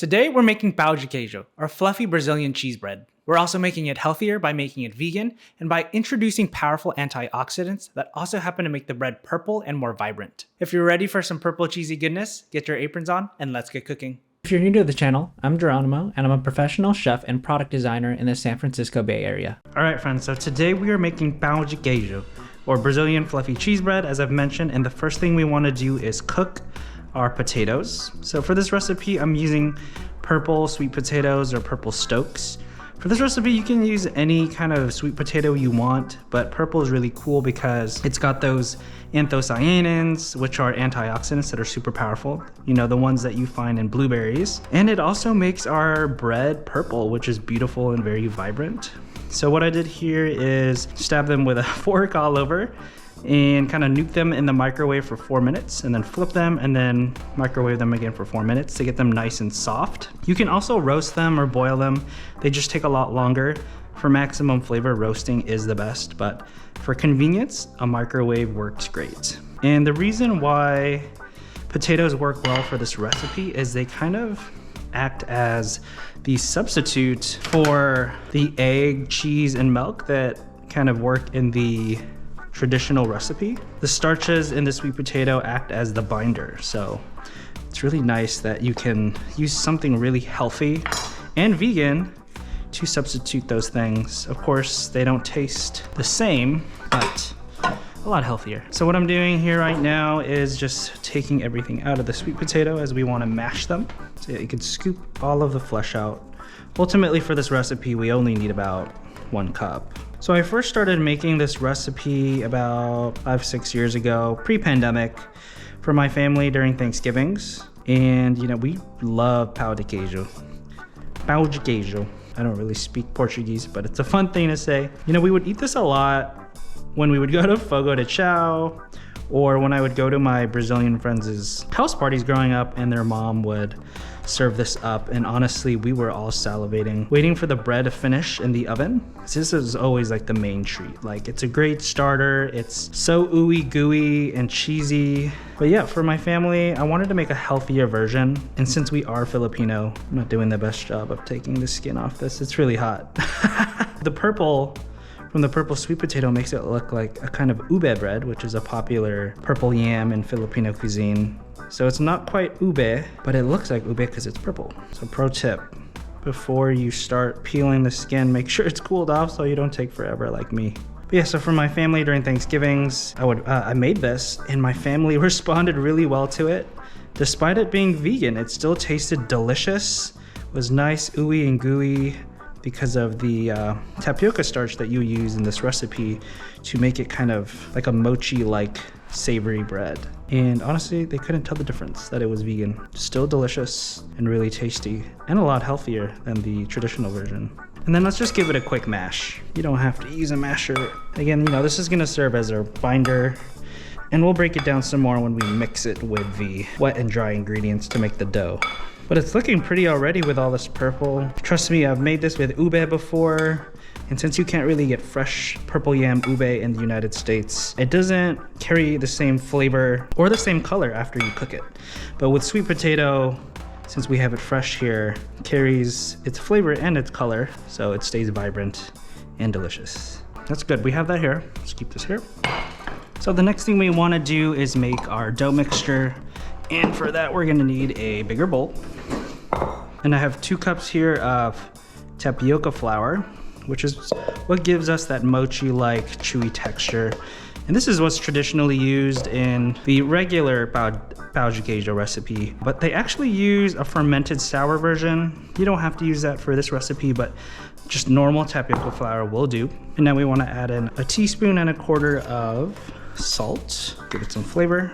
Today we're making pão de queijo, our fluffy Brazilian cheese bread. We're also making it healthier by making it vegan and by introducing powerful antioxidants that also happen to make the bread purple and more vibrant. If you're ready for some purple cheesy goodness, get your aprons on and let's get cooking. If you're new to the channel, I'm Geronimo and I'm a professional chef and product designer in the San Francisco Bay Area. Alright friends, so today we are making pão de queijo, or Brazilian fluffy cheese bread as I've mentioned, and the first thing we want to do is cook our potatoes. So for this recipe, I'm using purple sweet potatoes or purple stokes. For this recipe, you can use any kind of sweet potato you want, but purple is really cool because it's got those anthocyanins, which are antioxidants that are super powerful. You know, the ones that you find in blueberries. And it also makes our bread purple, which is beautiful and very vibrant. So what I did here is stab them with a fork all over and kind of nuke them in the microwave for 4 minutes and then flip them and then microwave them again for 4 minutes to get them nice and soft. You can also roast them or boil them. They just take a lot longer. For maximum flavor, roasting is the best, but for convenience, a microwave works great. And the reason why potatoes work well for this recipe is they kind of act as the substitute for the egg, cheese, and milk that kind of work in the traditional recipe. The starches in the sweet potato act as the binder, so it's really nice that you can use something really healthy and vegan to substitute those things. Of course, they don't taste the same, but a lot healthier. So what I'm doing here right now is just taking everything out of the sweet potato as we want to mash them. So you can scoop all of the flesh out. Ultimately for this recipe, we only need about 1 cup. So I first started making this recipe about 5-6 years ago, pre-pandemic, for my family during Thanksgivings. And you know, we love pão de queijo. Pão de queijo. I don't really speak Portuguese, but it's a fun thing to say. You know, we would eat this a lot when we would go to Fogo de Chão, or when I would go to my Brazilian friends' house parties growing up and their mom would serve this up, and honestly we were all salivating waiting for the bread to finish in the oven. This is always like the main treat. Like, it's a great starter, it's so ooey gooey and cheesy. But yeah, for my family, I wanted to make a healthier version, and since we are Filipino, I'm not doing the best job of taking the skin off this. It's really hot. The purple from the purple sweet potato makes it look like a kind of ube bread, which is a popular purple yam in Filipino cuisine. So it's not quite ube, but it looks like ube because it's purple. So pro tip, before you start peeling the skin, make sure it's cooled off so you don't take forever like me. But yeah, so for my family during Thanksgivings, I made this and my family responded really well to it. Despite it being vegan, it still tasted delicious. It was nice, ooey and gooey, because of the tapioca starch that you use in this recipe to make it kind of like a mochi-like savory bread. And honestly, they couldn't tell the difference that it was vegan. Still delicious and really tasty, and a lot healthier than the traditional version. And then let's just give it a quick mash. You don't have to use a masher. Again, you know, this is gonna serve as our binder, and we'll break it down some more when we mix it with the wet and dry ingredients to make the dough. But it's looking pretty already with all this purple. Trust me, I've made this with ube before. And since you can't really get fresh purple yam ube in the United States, it doesn't carry the same flavor or the same color after you cook it. But with sweet potato, since we have it fresh here, it carries its flavor and its color, so it stays vibrant and delicious. That's good, we have that here. Let's keep this here. So the next thing we wanna do is make our dough mixture. And for that, we're gonna need a bigger bowl. And I have 2 cups here of tapioca flour, which is what gives us that mochi-like chewy texture. And this is what's traditionally used in the regular pão de queijo recipe, but they actually use a fermented sour version. You don't have to use that for this recipe, but just normal tapioca flour will do. And now we wanna add in a 1.25 teaspoons of salt, give it some flavor.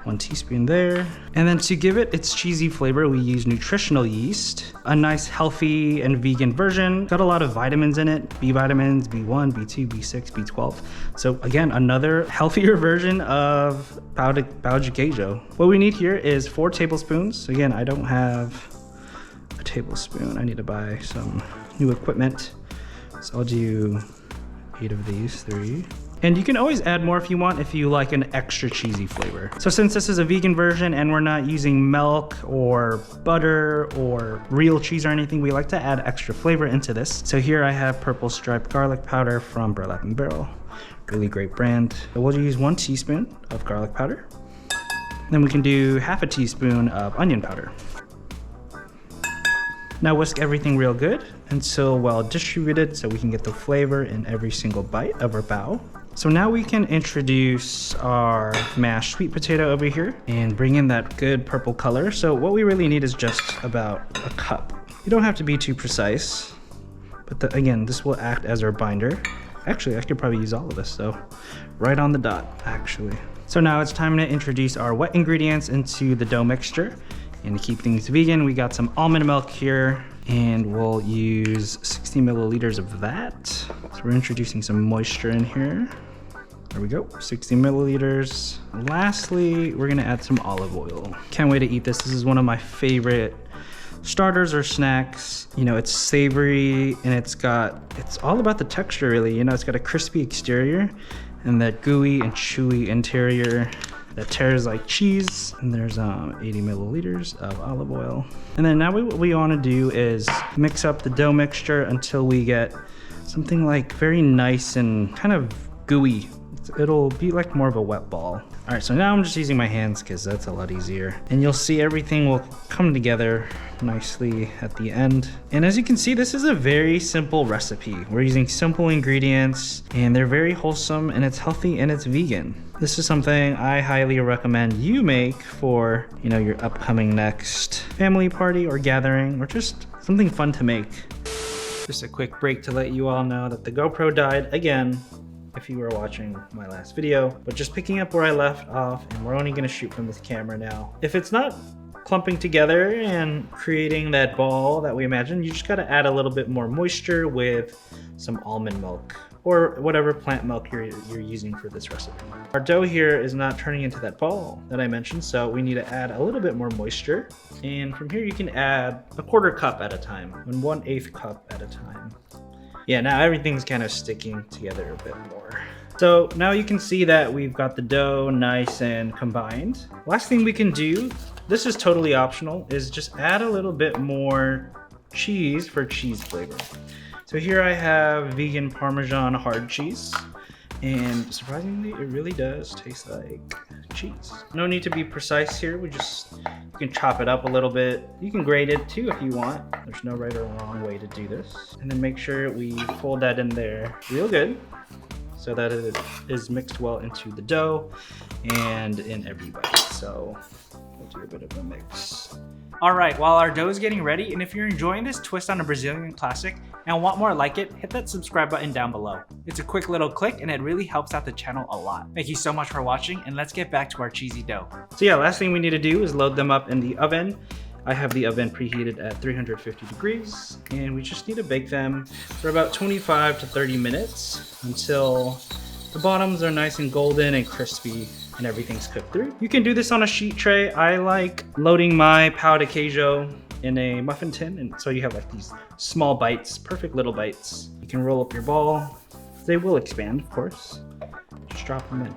1 teaspoon there. And then to give it its cheesy flavor, we use Nutritional Yeast, a nice healthy and vegan version. Got a lot of vitamins in it, B vitamins, B1, B2, B6, B12. So again, another healthier version of pão de queijo. What we need here is 4 tablespoons. Again, I don't have a tablespoon. I need to buy some new equipment. So I'll do 8 of these, 3, And you can always add more if you want, if you like an extra cheesy flavor. So since this is a vegan version and we're not using milk or butter or real cheese or anything, we like to add extra flavor into this. So here I have purple striped garlic powder from Burlap and Barrel. Really great brand. We'll use 1 teaspoon of garlic powder. Then we can do half a teaspoon of onion powder. Now whisk everything real good until well distributed so we can get the flavor in every single bite of our bao. So now we can introduce our mashed sweet potato over here and bring in that good purple color. So what we really need is just about a cup. You don't have to be too precise, but again, this will act as our binder. Actually, I could probably use all of this, so right on the dot, actually. So now it's time to introduce our wet ingredients into the dough mixture. And to keep things vegan, we got some almond milk here, and we'll use 60 milliliters of that. So we're introducing some moisture in here. There we go, 60 milliliters. Lastly, we're gonna add some olive oil. Can't wait to eat this. This is one of my favorite starters or snacks. You know, it's savory and it's all about the texture really. You know, it's got a crispy exterior and that gooey and chewy interior that tears like cheese. And there's 80 milliliters of olive oil. And then now what we wanna do is mix up the dough mixture until we get something like very nice and kind of gooey. It'll be like more of a wet ball. All right, so now I'm just using my hands because that's a lot easier. And you'll see everything will come together nicely at the end. And as you can see, this is a very simple recipe. We're using simple ingredients and they're very wholesome and it's healthy and it's vegan. This is something I highly recommend you make for, you know, your upcoming next family party or gathering or just something fun to make. Just a quick break to let you all know that the GoPro died again, if you were watching my last video, but just picking up where I left off, and we're only gonna shoot from this camera now. If it's not clumping together and creating that ball that we imagined, you just gotta add a little bit more moisture with some almond milk or whatever plant milk you're using for this recipe. Our dough here is not turning into that ball that I mentioned, so we need to add a little bit more moisture. And from here you can add a 1/4 cup at a time and 1/8 cup at a time. Yeah, now everything's kind of sticking together a bit more. So now you can see that we've got the dough nice and combined. Last thing we can do, this is totally optional, is just add a little bit more cheese for cheese flavor. So here I have vegan Parmesan hard cheese, and surprisingly, it really does taste like cheese. No need to be precise here. You can chop it up a little bit. You can grate it too if you want. There's no right or wrong way to do this. And then make sure we fold that in there real good so that it is mixed well into the dough and in every bite. So we'll do a bit of a mix. All right, while our dough is getting ready, and if you're enjoying this twist on a Brazilian classic and want more like it, hit that subscribe button down below. It's a quick little click and it really helps out the channel a lot. Thank you so much for watching, and let's get back to our cheesy dough. So yeah, last thing we need to do is load them up in the oven. I have the oven preheated at 350 degrees, and we just need to bake them for about 25 to 30 minutes until the bottoms are nice and golden and crispy and everything's cooked through. You can do this on a sheet tray. I like loading my pão de queijo in a muffin tin, and so you have like these small bites, perfect little bites. You can roll up your ball. They will expand, of course. Just drop them in.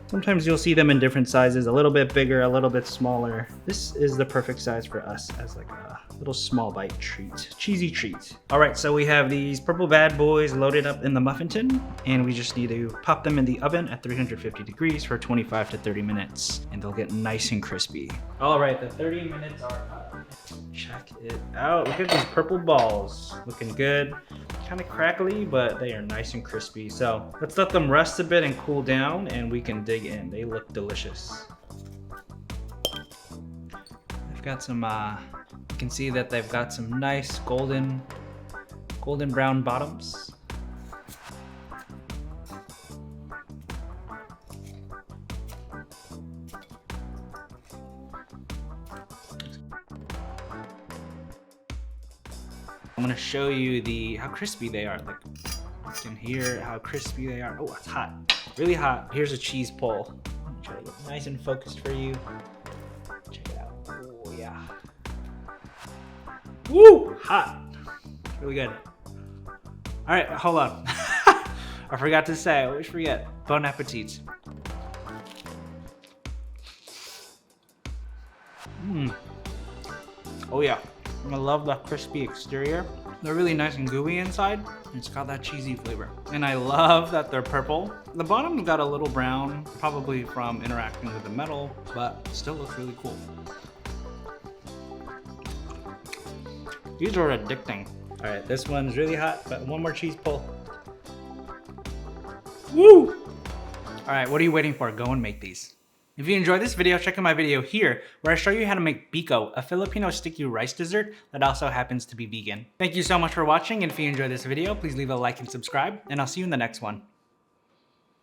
Sometimes you'll see them in different sizes, a little bit bigger, a little bit smaller. This is the perfect size for us as like a little small bite treat, cheesy treat. All right, so we have these purple bad boys loaded up in the muffin tin, and we just need to pop them in the oven at 350 degrees for 25 to 30 minutes, and they'll get nice and crispy. All right, the 30 minutes are up. Check it out. Look at these purple balls. Looking good. Kind of crackly, but they are nice and crispy. So let's let them rest a bit and cool down, and we can dig in. They look delicious. They've got some, you can see that they've got some nice golden brown bottoms. I'm gonna show you how crispy they are. Like, you can hear how crispy they are. Oh, it's hot, really hot. Here's a cheese pull. Let me try to get nice and focused for you. Check it out. Oh yeah. Woo, hot. Really good. All right, hold on. I forgot to say, I always forget. Bon appetit. Oh yeah, I love the crispy exterior. They're really nice and gooey inside. It's got that cheesy flavor. And I love that they're purple. The bottom's got a little brown, probably from interacting with the metal, but still looks really cool. These are addicting. All right, this one's really hot, but one more cheese pull. Woo! All right, what are you waiting for? Go and make these. If you enjoyed this video, check out my video here, where I show you how to make biko, a Filipino sticky rice dessert that also happens to be vegan. Thank you so much for watching, and if you enjoyed this video, please leave a like and subscribe, and I'll see you in the next one.